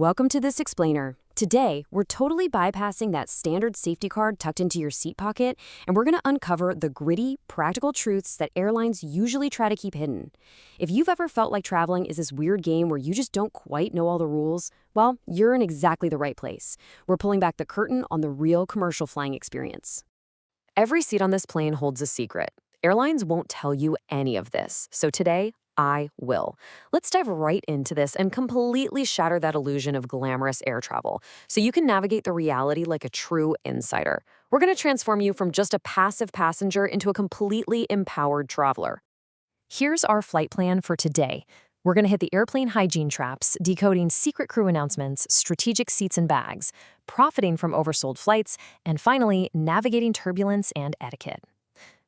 Welcome to this explainer. Today, we're totally bypassing that standard safety card tucked into your seat pocket, and we're going to uncover the gritty, practical truths that airlines usually try to keep hidden. If you've ever felt like traveling is this weird game where you just don't quite know all the rules, well, you're in exactly the right place. We're pulling back the curtain on the real commercial flying experience. Every seat on this plane holds a secret. Airlines won't tell you any of this, so today, I will. Let's dive right into this and completely shatter that illusion of glamorous air travel so you can navigate the reality like a true insider. We're going to transform you from just a passive passenger into a completely empowered traveler. Here's our flight plan for today. We're going to hit the airplane hygiene traps, decoding secret crew announcements, strategic seats and bags, profiting from oversold flights, and finally, navigating turbulence and etiquette.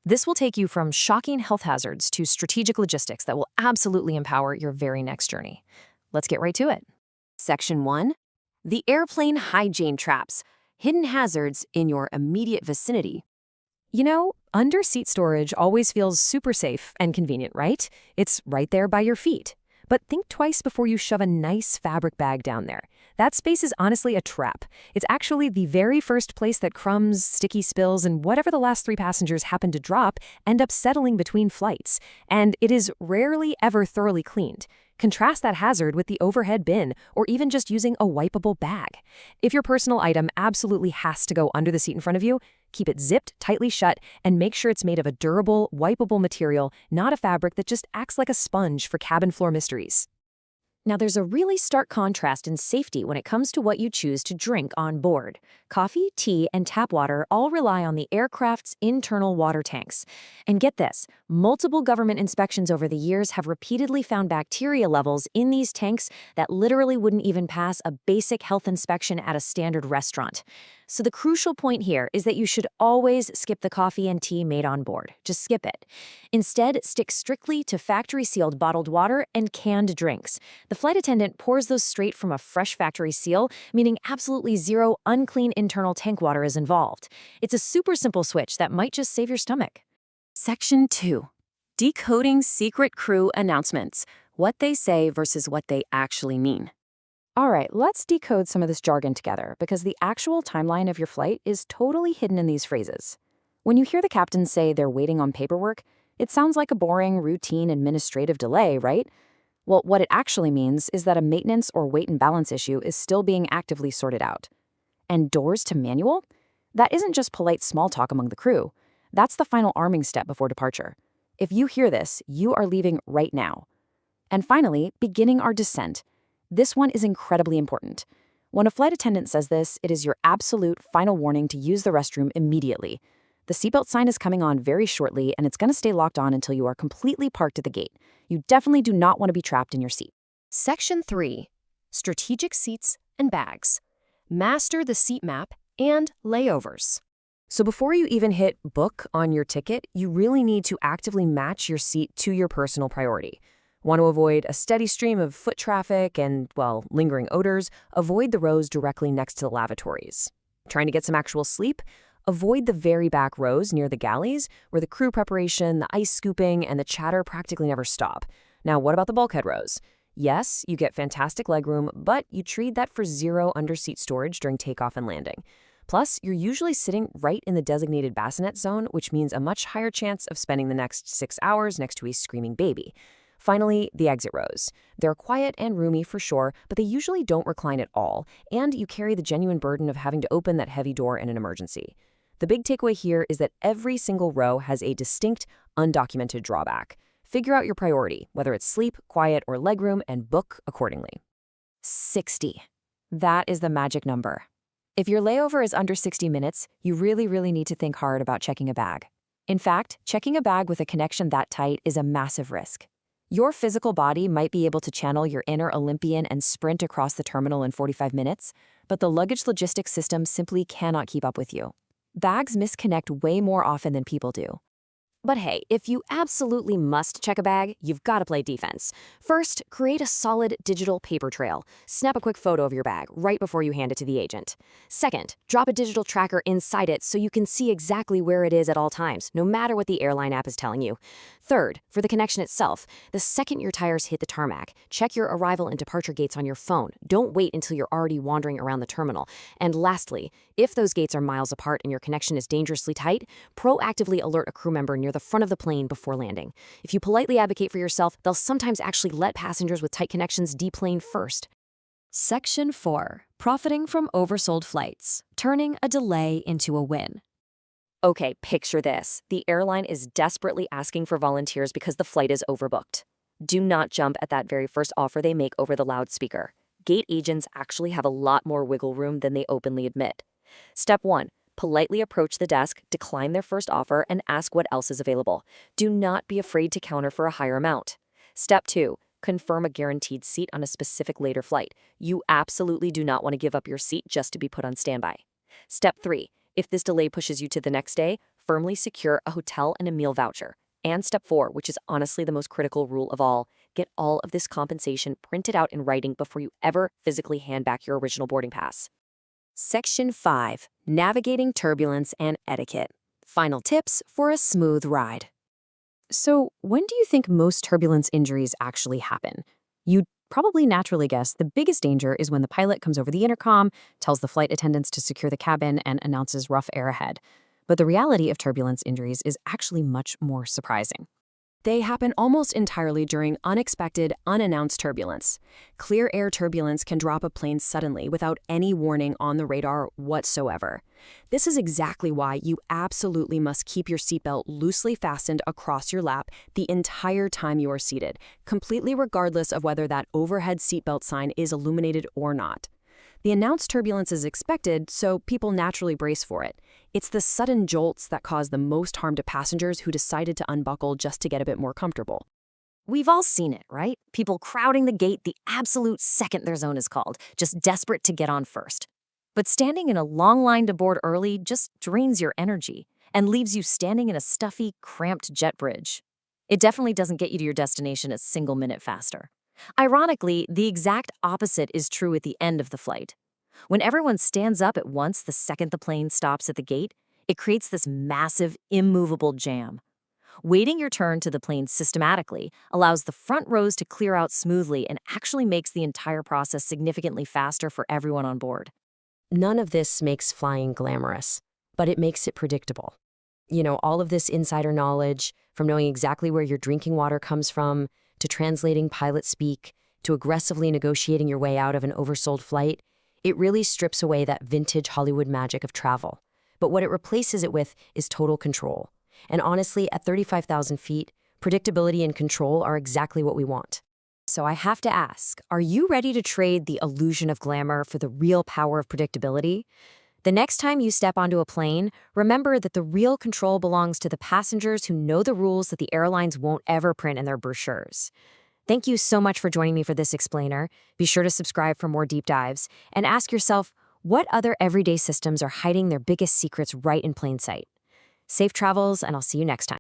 This will take you from shocking health hazards to strategic logistics that will absolutely empower your very next journey. Let's get right to it. Section 1. The airplane hygiene traps, hidden hazards in your immediate vicinity. You know, under-seat storage always feels super safe and convenient, right? It's right there by your feet. But think twice before you shove a nice fabric bag down there. That space is honestly a trap. It's actually the very first place that crumbs, sticky spills, and whatever the last 3 passengers happen to drop end up settling between flights. And it is rarely ever thoroughly cleaned. Contrast that hazard with the overhead bin, or even just using a wipeable bag. If your personal item absolutely has to go under the seat in front of you, keep it zipped tightly shut and make sure it's made of a durable, wipeable material, not a fabric that just acts like a sponge for cabin floor mysteries. Now, there's a really stark contrast in safety when it comes to what you choose to drink on board. Coffee, tea, and tap water all rely on the aircraft's internal water tanks. And get this, multiple government inspections over the years have repeatedly found bacteria levels in these tanks that literally wouldn't even pass a basic health inspection at a standard restaurant. So the crucial point here is that you should always skip the coffee and tea made on board. Just skip it. Instead, stick strictly to factory-sealed bottled water and canned drinks. The flight attendant pours those straight from a fresh factory seal, meaning absolutely zero unclean internal tank water is involved. It's a super simple switch that might just save your stomach. Section 2. Decoding secret crew announcements. What they say versus what they actually mean. All right, let's decode some of this jargon together, because the actual timeline of your flight is totally hidden in these phrases. When you hear the captain say they're waiting on paperwork, it sounds like a boring, routine administrative delay, right? Well, what it actually means is that a maintenance or weight and balance issue is still being actively sorted out. And doors to manual? That isn't just polite small talk among the crew. That's the final arming step before departure. If you hear this, you are leaving right now. And finally, beginning our descent. This one is incredibly important. When a flight attendant says this, it is your absolute final warning to use the restroom immediately. The seatbelt sign is coming on very shortly, and it's going to stay locked on until you are completely parked at the gate. You definitely do not want to be trapped in your seat. Section 3. Strategic seats and bags. Master the seat map and layovers. So before you even hit book on your ticket, you really need to actively match your seat to your personal priority. Want to avoid a steady stream of foot traffic and, well, lingering odors? Avoid the rows directly next to the lavatories. Trying to get some actual sleep? Avoid the very back rows near the galleys, where the crew preparation, the ice scooping, and the chatter practically never stop. Now, what about the bulkhead rows? Yes, you get fantastic legroom, but you trade that for zero under-seat storage during takeoff and landing. Plus, you're usually sitting right in the designated bassinet zone, which means a much higher chance of spending the next 6 hours next to a screaming baby. Finally, the exit rows. They're quiet and roomy for sure, but they usually don't recline at all, and you carry the genuine burden of having to open that heavy door in an emergency. The big takeaway here is that every single row has a distinct, undocumented drawback. Figure out your priority, whether it's sleep, quiet, or legroom, and book accordingly. 60. That is the magic number. If your layover is under 60 minutes, you really need to think hard about checking a bag. In fact, checking a bag with a connection that tight is a massive risk. Your physical body might be able to channel your inner Olympian and sprint across the terminal in 45 minutes, but the luggage logistics system simply cannot keep up with you. Bags misconnect way more often than people do. But hey, if you absolutely must check a bag, you've got to play defense. First, create a solid digital paper trail. Snap a quick photo of your bag right before you hand it to the agent. Second, drop a digital tracker inside it so you can see exactly where it is at all times, no matter what the airline app is telling you. Third, for the connection itself, the second your tires hit the tarmac, check your arrival and departure gates on your phone. Don't wait until you're already wandering around the terminal. And lastly, if those gates are miles apart and your connection is dangerously tight, proactively alert a crew member near the front of the plane before landing. If you politely advocate for yourself, they'll sometimes actually let passengers with tight connections deplane first. Section 4. Profiting from oversold flights. Turning a delay into a win. Okay, picture this. The airline is desperately asking for volunteers because the flight is overbooked. Do not jump at that very first offer they make over the loudspeaker. Gate agents actually have a lot more wiggle room than they openly admit. Step 1. Politely approach the desk, decline their first offer, and ask what else is available. Do not be afraid to counter for a higher amount. Step 2. Confirm a guaranteed seat on a specific later flight. You absolutely do not want to give up your seat just to be put on standby. Step 3. If this delay pushes you to the next day, firmly secure a hotel and a meal voucher. And step 4, which is honestly the most critical rule of all, get all of this compensation printed out in writing before you ever physically hand back your original boarding pass. Section 5. Navigating turbulence and etiquette. Final tips for a smooth ride. So, when do you think most turbulence injuries actually happen? You'd probably naturally guess the biggest danger is when the pilot comes over the intercom, tells the flight attendants to secure the cabin, and announces rough air ahead. But the reality of turbulence injuries is actually much more surprising. They happen almost entirely during unexpected, unannounced turbulence. Clear air turbulence can drop a plane suddenly without any warning on the radar whatsoever. This is exactly why you absolutely must keep your seatbelt loosely fastened across your lap the entire time you are seated, completely regardless of whether that overhead seatbelt sign is illuminated or not. The announced turbulence is expected, so people naturally brace for it. It's the sudden jolts that cause the most harm to passengers who decided to unbuckle just to get a bit more comfortable. We've all seen it, right? People crowding the gate the absolute second their zone is called, just desperate to get on first. But standing in a long line to board early just drains your energy and leaves you standing in a stuffy, cramped jet bridge. It definitely doesn't get you to your destination a single minute faster. Ironically, the exact opposite is true at the end of the flight. When everyone stands up at once the second the plane stops at the gate, it creates this massive, immovable jam. Waiting your turn to the plane systematically allows the front rows to clear out smoothly and actually makes the entire process significantly faster for everyone on board. None of this makes flying glamorous, but it makes it predictable. All of this insider knowledge, from knowing exactly where your drinking water comes from, to translating pilot speak, to aggressively negotiating your way out of an oversold flight, it really strips away that vintage Hollywood magic of travel. But what it replaces it with is total control. And honestly, at 35,000 feet, predictability and control are exactly what we want. So I have to ask, are you ready to trade the illusion of glamour for the real power of predictability? The next time you step onto a plane, remember that the real control belongs to the passengers who know the rules that the airlines won't ever print in their brochures. Thank you so much for joining me for this explainer. Be sure to subscribe for more deep dives, and ask yourself, what other everyday systems are hiding their biggest secrets right in plain sight? Safe travels, and I'll see you next time.